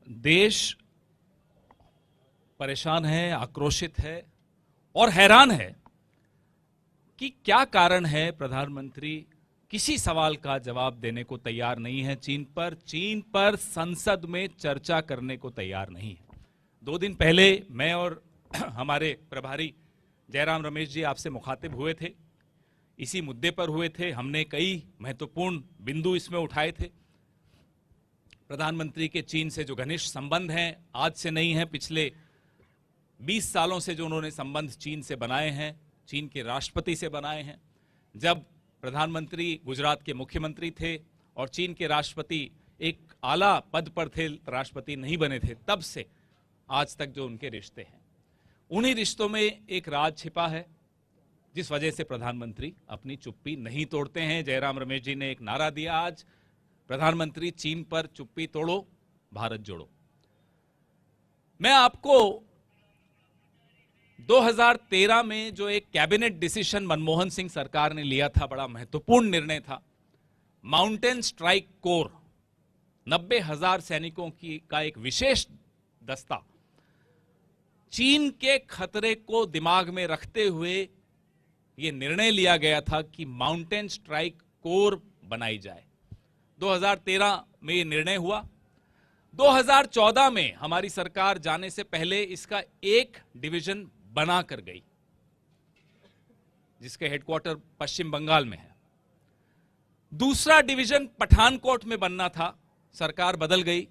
देश परेशान है, आक्रोशित है और हैरान है कि क्या कारण है प्रधानमंत्री किसी सवाल का जवाब देने को तैयार नहीं है। चीन पर संसद में चर्चा करने को तैयार नहीं है। 2 दिन पहले मैं और हमारे प्रभारी जयराम रमेश जी आपसे मुखातिब हुए थे, इसी मुद्दे पर हुए थे। हमने कई महत्वपूर्ण बिंदु इसमें उठाए थे। प्रधानमंत्री के चीन से जो घनिष्ठ संबंध हैं, आज से नहीं है, पिछले 20 सालों से जो उन्होंने संबंध चीन से बनाए हैं, चीन के राष्ट्रपति से बनाए हैं। जब प्रधानमंत्री गुजरात के मुख्यमंत्री थे और चीन के राष्ट्रपति एक आला पद पर थे, राष्ट्रपति नहीं बने थे, तब से आज तक जो उनके रिश्ते हैं, उन्हीं रिश्तों में एक राज छिपा है, जिस वजह से प्रधानमंत्री अपनी चुप्पी नहीं तोड़ते हैं। जयराम रमेश जी ने एक नारा दिया आज, प्रधानमंत्री चीन पर चुप्पी तोड़ो, भारत जोड़ो। मैं आपको 2013 में जो एक कैबिनेट डिसीजन मनमोहन सिंह सरकार ने लिया था, बड़ा महत्वपूर्ण निर्णय था, माउंटेन स्ट्राइक कोर, 90,000 सैनिकों का एक विशेष दस्ता, चीन के खतरे को दिमाग में रखते हुए यह निर्णय लिया गया था कि माउंटेन स्ट्राइक कोर बनाई जाए। 2013 में यह निर्णय हुआ। 2014 में हमारी सरकार जाने से पहले इसका एक डिवीजन बना कर गई, जिसके हेडक्वार्टर पश्चिम बंगाल में है। दूसरा डिवीजन पठानकोट में बनना था, सरकार बदल गई,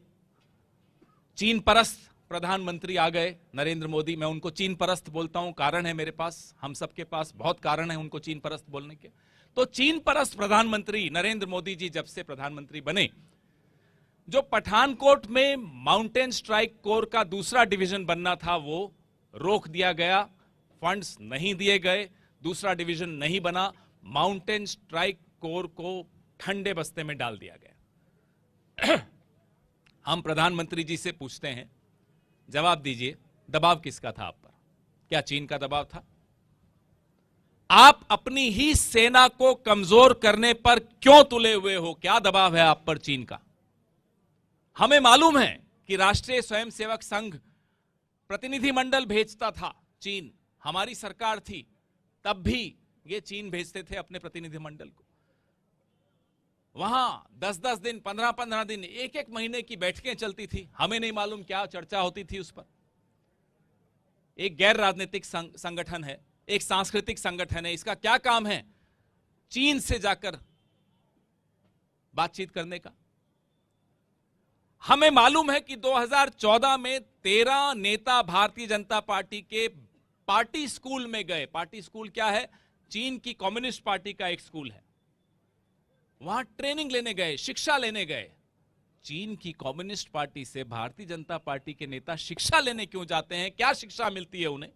चीन परस्त प्रधानमंत्री आ गए, नरेंद्र मोदी। मैं उनको चीन परस्त बोलता हूं, कारण है मेरे पास, हम सबके पास बहुत कारण है उनको चीन परस्त बोलने के। तो चीन परस्त प्रधानमंत्री नरेंद्र मोदी जी जब से प्रधानमंत्री बने, जो पठानकोट में माउंटेन स्ट्राइक कोर का दूसरा डिवीजन बनना था वो रोक दिया गया, फंड्स नहीं दिए गए, दूसरा डिवीजन नहीं बना, माउंटेन स्ट्राइक कोर को ठंडे बस्ते में डाल दिया गया। हम प्रधानमंत्री जी से पूछते हैं, जवाब दीजिए, दबाव किसका था आप पर? क्या चीन का दबाव था? आप अपनी ही सेना को कमजोर करने पर क्यों तुले हुए हो? क्या दबाव है आप पर चीन का? हमें मालूम है कि राष्ट्रीय स्वयंसेवक संघ प्रतिनिधिमंडल भेजता था चीन, हमारी सरकार थी तब भी ये चीन भेजते थे अपने प्रतिनिधिमंडल को। वहां 10-10 दिन, 15-15 दिन, 1-1 महीने की बैठकें चलती थी, हमें नहीं मालूम क्या चर्चा होती थी उस पर। एक गैर राजनीतिक संगठन है, एक सांस्कृतिक संगठन है, इसका क्या काम है चीन से जाकर बातचीत करने का? हमें मालूम है कि 2014 में 13 नेता भारतीय जनता पार्टी के पार्टी स्कूल में गए। पार्टी स्कूल क्या है? चीन की कम्युनिस्ट पार्टी का एक स्कूल है, वहां ट्रेनिंग लेने गए, शिक्षा लेने गए। चीन की कम्युनिस्ट पार्टी से भारतीय जनता पार्टी के नेता शिक्षा लेने क्यों जाते हैं? क्या शिक्षा मिलती है उन्हें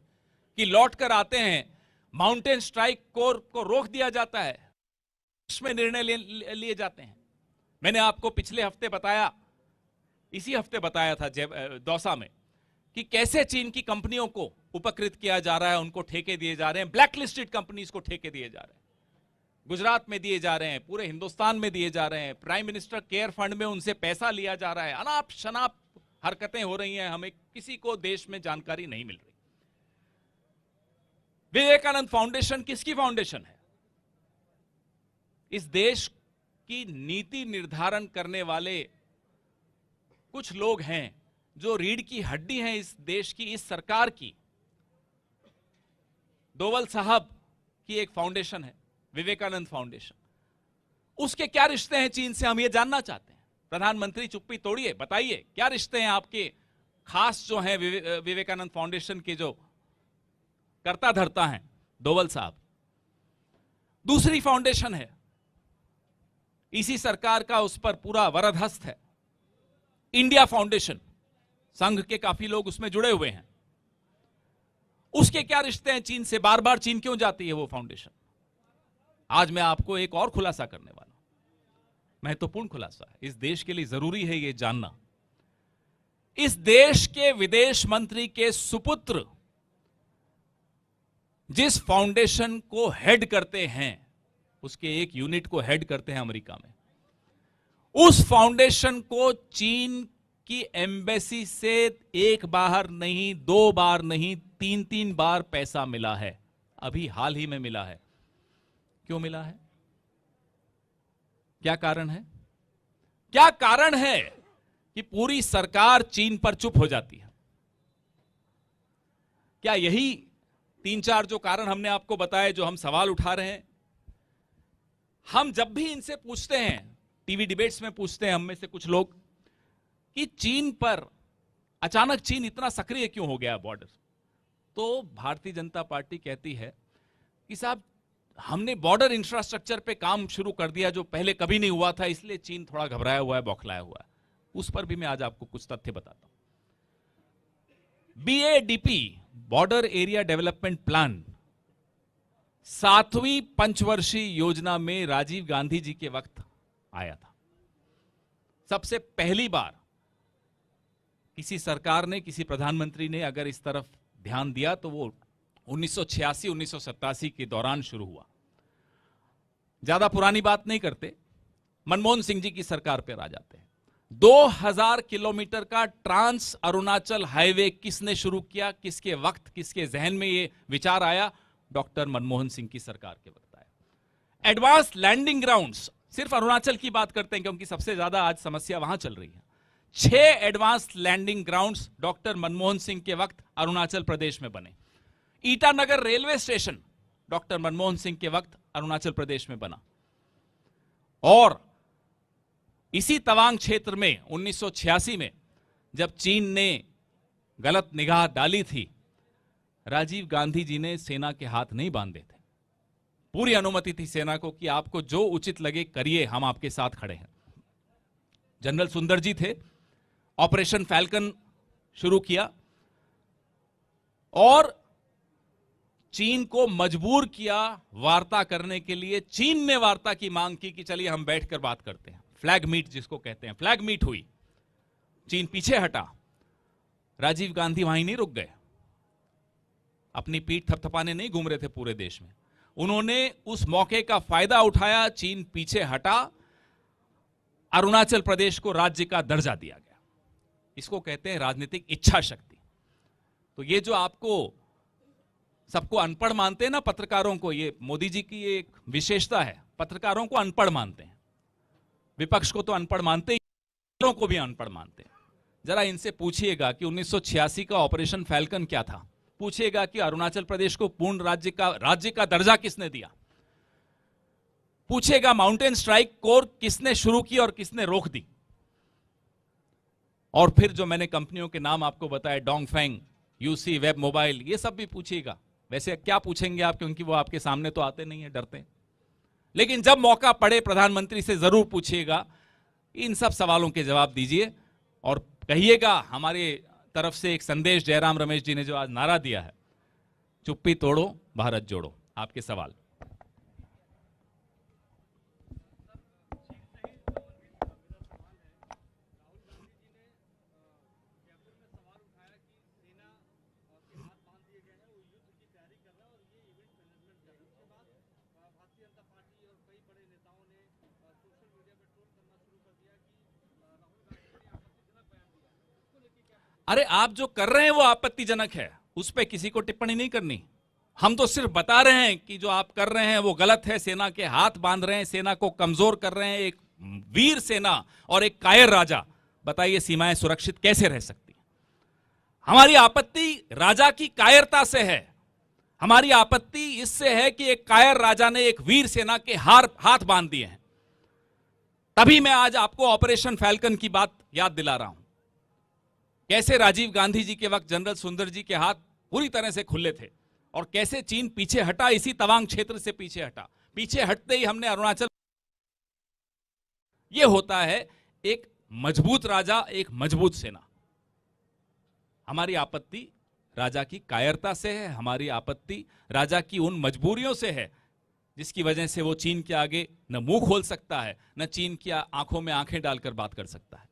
कि लौट कर आते हैं, माउंटेन स्ट्राइक कोर को रोक दिया जाता है, इसमें निर्णय लिए जाते हैं। मैंने आपको पिछले हफ्ते बताया, इसी हफ्ते बताया था दौसा में, कि कैसे चीन की कंपनियों को उपकृत किया जा रहा है, उनको ठेके दिए जा रहे हैं, ब्लैकलिस्टेड कंपनीज को ठेके दिए जा रहे हैं, गुजरात में दिए जा रहे हैं, पूरे हिंदुस्तान में दिए जा रहे हैं, प्राइम मिनिस्टर केयर फंड में उनसे पैसा लिया जा रहा है, अनाप शनाप हरकतें हो रही हैं, हमें किसी को देश में जानकारी नहीं मिल रही। विवेकानंद फाउंडेशन किसकी फाउंडेशन है? इस देश की नीति निर्धारण करने वाले कुछ लोग हैं जो रीढ़ की हड्डी हैं इस देश की, इस सरकार की। डोवल साहब की एक फाउंडेशन है, विवेकानंद फाउंडेशन। उसके क्या रिश्ते हैं चीन से, हम ये जानना चाहते हैं। प्रधानमंत्री चुप्पी तोड़िए, बताइए क्या रिश्ते हैं आपके खास जो हैं विवेकानंद फाउंडेशन के जो करता धरता हैं डोवल साहब। दूसरी फाउंडेशन है, इसी सरकार का उस पर पूरा वरदहस्त है, इंडिया फाउंडेशन, संघ के काफी लोग उसमें जुड़े हुए हैं। उसके क्या रिश्ते हैं चीन से? बार बार चीन क्यों जाती है वो फाउंडेशन? आज मैं आपको एक और खुलासा करने वाला हूं, महत्वपूर्ण खुलासा है, इस देश के लिए जरूरी है ये जानना। इस देश के विदेश मंत्री के सुपुत्र जिस फाउंडेशन को हेड करते हैं, उसके एक यूनिट को हेड करते हैं अमेरिका में, उस फाउंडेशन को चीन कि एम्बेसी से एक बार नहीं, 2 बार नहीं, 3 बार पैसा मिला है। अभी हाल ही में मिला है। क्यों मिला है? क्या कारण है? क्या कारण है कि पूरी सरकार चीन पर चुप हो जाती है? क्या यही 3-4 जो कारण हमने आपको बताए, जो हम सवाल उठा रहे हैं? हम जब भी इनसे पूछते हैं, टीवी डिबेट्स में पूछते हैं हम में से कुछ लोग, कि चीन पर अचानक चीन इतना सक्रिय क्यों हो गया बॉर्डर, तो भारतीय जनता पार्टी कहती है कि साहब हमने बॉर्डर इंफ्रास्ट्रक्चर पे काम शुरू कर दिया जो पहले कभी नहीं हुआ था, इसलिए चीन थोड़ा घबराया हुआ है, बौखलाया हुआ है। उस पर भी मैं आज आपको कुछ तथ्य बताता हूं। BADP, border area development plan, 7वीं पंचवर्षीय योजना में राजीव गांधी जी के वक्त आया था। सबसे पहली बार किसी सरकार ने, किसी प्रधानमंत्री ने अगर इस तरफ ध्यान दिया तो वो 1986-1987 के दौरान शुरू हुआ। ज्यादा पुरानी बात नहीं करते, मनमोहन सिंह जी की सरकार पर आ जाते हैं। 2000 किलोमीटर का ट्रांस अरुणाचल हाईवे किसने शुरू किया, किसके वक्त, किसके जहन में ये विचार आया? डॉक्टर मनमोहन सिंह की सरकार के वक्त आया। एडवांस लैंडिंग ग्राउंड्स, सिर्फ अरुणाचल की बात करते हैं क्योंकि सबसे ज्यादा आज समस्या वहां चल रही है। 6 advance landing grounds doctor Manmohan Singh के वक्त अरुणाचल प्रदेश में बने। Itanagar railway station doctor Manmohan Singh के वक्त अरुणाचल प्रदेश में बना। और इसी तवांग क्षेत्र में 1986 में जब चीन ने गलत निगाह डाली थी, राजीव गांधी जी ने सेना के हाथ नहीं बांधे थे। पूरी अनुमति थी सेना को कि आपको जो उचित लगे करिए, हम आपके साथ खड़े हैं। जनरल सुंदर जी थे, ऑपरेशन फैल्कन शुरू किया और चीन को मजबूर किया वार्ता करने के लिए। चीन ने वार्ता की मांग की कि चलिए हम बैठकर बात करते हैं। फ्लैग मीट जिसको कहते हैं, फ्लैग मीट हुई। चीन पीछे हटा। राजीव गांधी वहीं नहीं रुक गए, अपनी पीठ थपथपाने नहीं घूम रहे थे पूरे देश में। उन्होंने उस मौके का फायदा उठाया, चीन पीछे हटा, अरुणाचल प्रदेश को राज्य का दर्जा दिया गया। इसको कहते हैं राजनीतिक इच्छा शक्ति। तो ये जो आपको सबको अनपढ़ मानते हैं ना पत्रकारों को, ये मोदी जी की एक विशेषता है, पत्रकारों को अनपढ़ मानते हैं। विपक्ष को तो अनपढ़ मानते ही, को भी अनपढ़ मानते हैं। जरा इनसे पूछिएगा कि 1986 का ऑपरेशन फैल्कन क्या था। पूछिएगा कि अरुणाचल प्रदेश को पूर्ण राज्य का दर्जा किसने दिया। पूछिएगा माउंटेन स्ट्राइक कोर किसने शुरू की और किसने रोक दी। और फिर जो मैंने कंपनियों के नाम आपको बताए, डोंगफेंग, यूसी, वेब मोबाइल, ये सब भी पूछिएगा। वैसे क्या पूछेंगे आप, क्योंकि वो आपके सामने तो आते नहीं है, डरते हैं। लेकिन जब मौका पड़े प्रधानमंत्री से जरूर पूछिएगा, इन सब सवालों के जवाब दीजिए और कहिएगा हमारे तरफ से एक संदेश जयराम रमेश जी ने जो आज नारा दिया है, चुप्पी तोड़ो भारत जोड़ो। आपके सवाल। अरे आप जो कर रहे हैं वो आपत्तिजनक है, उस पर किसी को टिप्पणी नहीं करनी। हम तो सिर्फ बता रहे हैं कि जो आप कर रहे हैं वो गलत है, सेना के हाथ बांध रहे हैं, सेना को कमजोर कर रहे हैं। एक वीर सेना और एक कायर राजा, बताइए सीमाएं सुरक्षित कैसे रह सकती? हमारी आपत्ति राजा की कायरता से है। हमारी आपत्ति इससे है कि एक कायर राजा ने एक वीर सेना के हाथ बांध दिए हैं। तभी मैं आज आपको ऑपरेशन फैल्कन की बात याद दिला रहा हूं। कैसे राजीव गांधी जी के वक्त जनरल सुंदर जी के हाथ पूरी तरह से खुले थे और कैसे चीन पीछे हटा, इसी तवांग क्षेत्र से पीछे हटा। पीछे हटते ही हमने अरुणाचल। यह होता है एक मजबूत राजा, एक मजबूत सेना। हमारी आपत्ति राजा की कायरता से है, हमारी आपत्ति राजा की उन मजबूरियों से है जिसकी वजह से वो चीन के आगे न मुंह खोल सकता है, न चीन की आंखों में आंखें डालकर बात कर सकता है।